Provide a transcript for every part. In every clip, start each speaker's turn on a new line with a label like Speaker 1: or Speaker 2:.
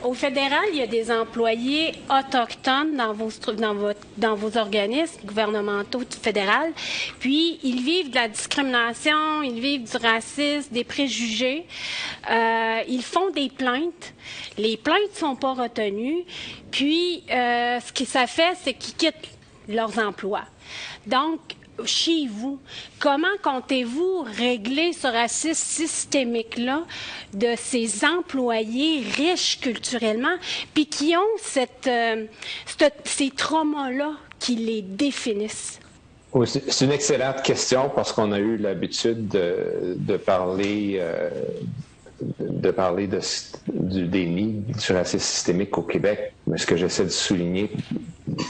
Speaker 1: au fédéral, il y a des employés autochtones dans vos organismes gouvernementaux fédéraux. Puis, ils vivent de la discrimination, ils vivent du racisme, des préjugés. Ils font des plaintes. Les plaintes ne sont pas retenues. Puis, ce que ça fait, c'est qu'ils quittent leurs emplois. Donc, chez vous, comment comptez-vous régler ce racisme systémique-là de ces employés riches culturellement, puis qui ont ces traumas-là qui les définissent?
Speaker 2: Oui, c'est une excellente question parce qu'on a eu l'habitude de parler du déni du racisme systémique au Québec. Mais ce que j'essaie de souligner,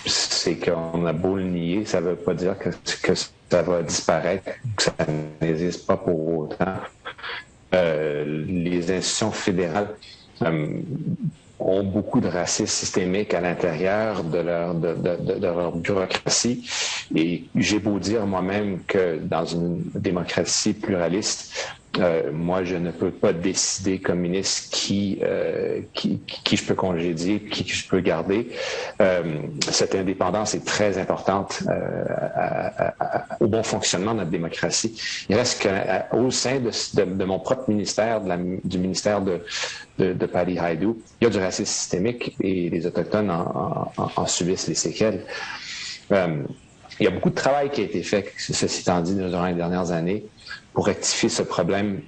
Speaker 2: c'est qu'on a beau le nier, ça ne veut pas dire que ça va disparaître, que ça n'existe pas pour autant. Les institutions fédérales ont beaucoup de racisme systémique à l'intérieur de leur bureaucratie. Et j'ai beau dire moi-même que dans une démocratie pluraliste, moi, je ne peux pas décider comme ministre qui je peux congédier, qui je peux garder. Cette indépendance est très importante au bon fonctionnement de notre démocratie. Il reste qu'au sein de mon propre ministère, du ministère de Patty Hajdu, il y a du racisme systémique et les Autochtones en subissent les séquelles. Il y a beaucoup de travail qui a été fait, ceci étant dit, durant les dernières années, pour rectifier ce problème.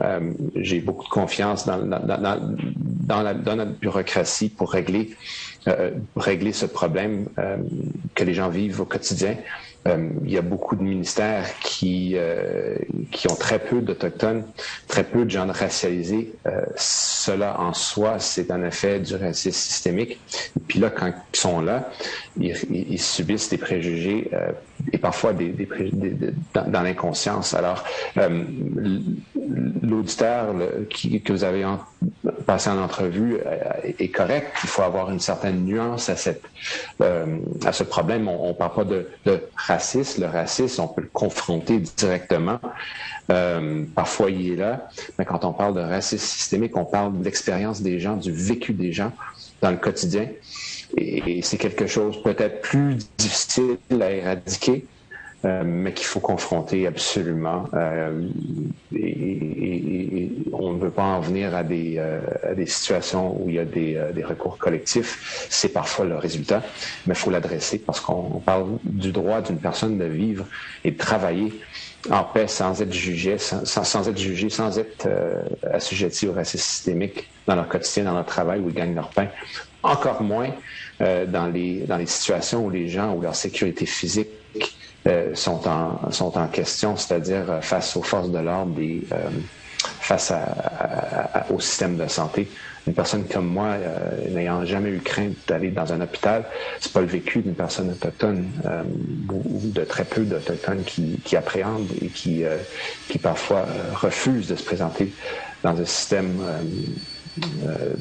Speaker 2: J'ai beaucoup de confiance dans notre bureaucratie pour régler ce problème que les gens vivent au quotidien. Il y a beaucoup de ministères qui ont très peu d'Autochtones, très peu de gens racialisés. Cela en soi, c'est un effet du racisme systémique. Et puis là, quand ils sont là, ils subissent des préjugés et parfois dans l'inconscience. Alors, l'auditeur que vous avez passé en entrevue est correct. Il faut avoir une certaine nuance à ce problème. On ne parle pas de racisme. Le racisme, on peut le confronter directement. Parfois, il est là. Mais quand on parle de racisme systémique, on parle de l'expérience des gens, du vécu des gens dans le quotidien. Et c'est quelque chose peut-être plus difficile à éradiquer, mais qu'il faut confronter absolument. Et on ne veut pas en venir à des situations où il y a des recours collectifs. C'est parfois le résultat, mais il faut l'adresser parce qu'on parle du droit d'une personne de vivre et de travailler en paix sans être jugé, sans être assujetti au racisme systémique dans leur quotidien, dans leur travail où ils gagnent leur pain. Encore moins dans les situations où les gens, où leur sécurité physique sont en question, c'est-à-dire face aux forces de l'ordre et face au système de santé. Une personne comme moi, n'ayant jamais eu crainte d'aller dans un hôpital, c'est pas le vécu d'une personne autochtone ou de très peu d'Autochtones qui appréhendent et qui parfois refusent de se présenter dans un système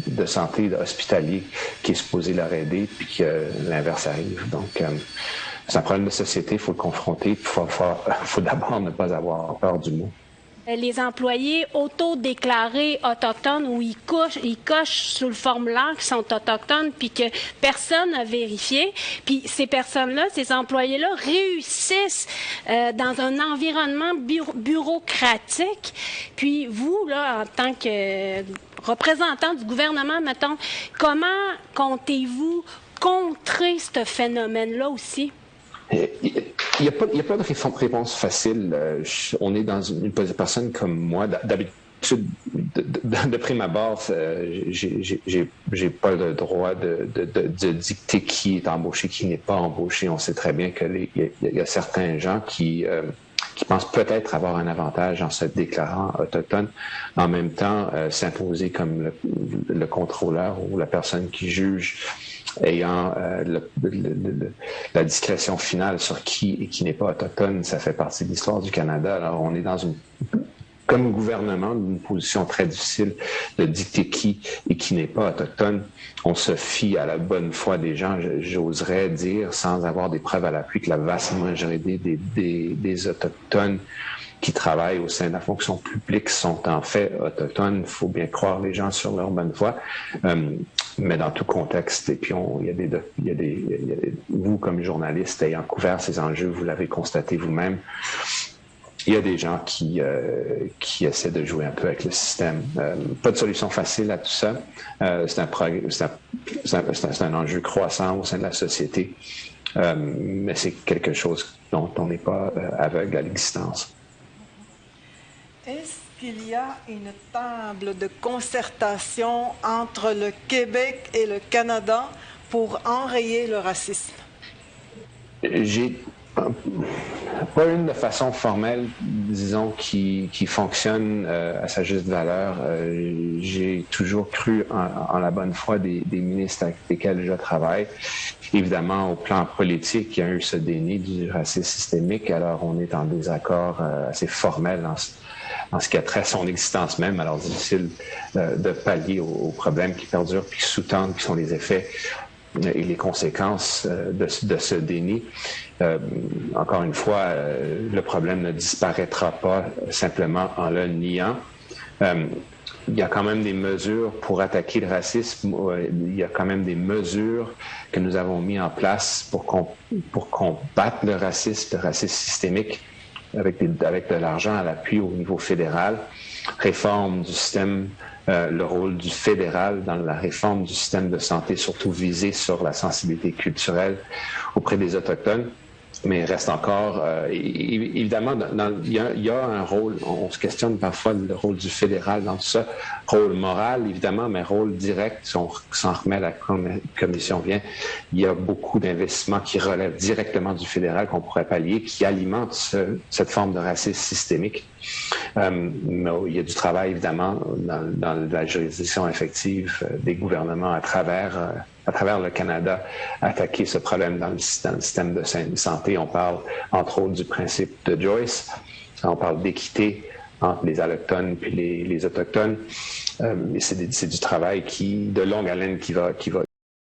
Speaker 2: de santé hospitalier qui est supposé leur aider, puis que l'inverse arrive. Donc, c'est un problème de société, il faut le confronter, puis il faut d'abord ne pas avoir peur du mot.
Speaker 1: Les employés autodéclarés autochtones où ils cochent sur le formulaire qu'ils sont autochtones puis que personne n'a vérifié. Puis ces personnes-là, ces employés-là réussissent dans un environnement bureaucratique. Puis vous, là, en tant que représentant du gouvernement, mettons, comment comptez-vous contrer ce phénomène-là aussi?
Speaker 2: Il n'y a pas de réponse facile. On est dans une personne comme moi. D'habitude, de prime abord, j'ai pas le droit de dicter qui est embauché, qui n'est pas embauché. On sait très bien qu'il y a certains gens qui pensent peut-être avoir un avantage en se déclarant autochtone, en même temps s'imposer comme le contrôleur ou la personne qui juge ayant la discrétion finale sur qui et qui n'est pas autochtone. Ça fait partie de l'histoire du Canada. Alors, on est comme gouvernement, une position très difficile de dicter qui et qui n'est pas autochtone. On se fie à la bonne foi des gens. J'oserais dire, sans avoir des preuves à l'appui, que la vaste majorité des Autochtones qui travaillent au sein de la fonction publique sont en fait autochtones. Il faut bien croire les gens sur leur bonne foi, mais dans tout contexte. Et puis, vous, comme journaliste, ayant couvert ces enjeux, vous l'avez constaté vous-même, il y a des gens qui essaient de jouer un peu avec le système. Pas de solution facile à tout ça. C'est un enjeu croissant au sein de la société, mais c'est quelque chose dont on n'est pas aveugle à l'existence.
Speaker 3: Est-ce qu'il y a une table de concertation entre le Québec et le Canada pour enrayer le racisme?
Speaker 2: J'ai pas une de façon formelle, disons, qui fonctionne à sa juste valeur. J'ai toujours cru en la bonne foi des ministres avec lesquels je travaille. Évidemment, au plan politique, il y a eu ce déni du racisme systémique, alors on est en désaccord assez formel en ce qui a trait à son existence même, alors difficile de pallier aux problèmes qui perdurent puis qui sous-tendent, qui sont les effets et les conséquences de ce déni. Encore une fois, le problème ne disparaîtra pas simplement en le niant. Il y a quand même des mesures pour attaquer le racisme. Il y a quand même des mesures que nous avons mis en place pour combattre le racisme systémique avec de l'argent à l'appui au niveau fédéral. Réforme du système, le rôle du fédéral dans la réforme du système de santé, surtout visé sur la sensibilité culturelle auprès des Autochtones. Mais il reste encore, évidemment, il y a un rôle, on se questionne parfois le rôle du fédéral dans tout ça, rôle moral évidemment, mais rôle direct, si on s'en remet à la commission vient, il y a beaucoup d'investissements qui relèvent directement du fédéral qu'on pourrait pallier, qui alimentent cette forme de racisme systémique. Mais il y a du travail évidemment dans la juridiction effective des gouvernements à travers le Canada, attaquer ce problème dans le système de santé. On parle, entre autres, du principe de Joyce. On parle d'équité entre les allochtones puis les autochtones. Mais c'est du travail de longue haleine qui va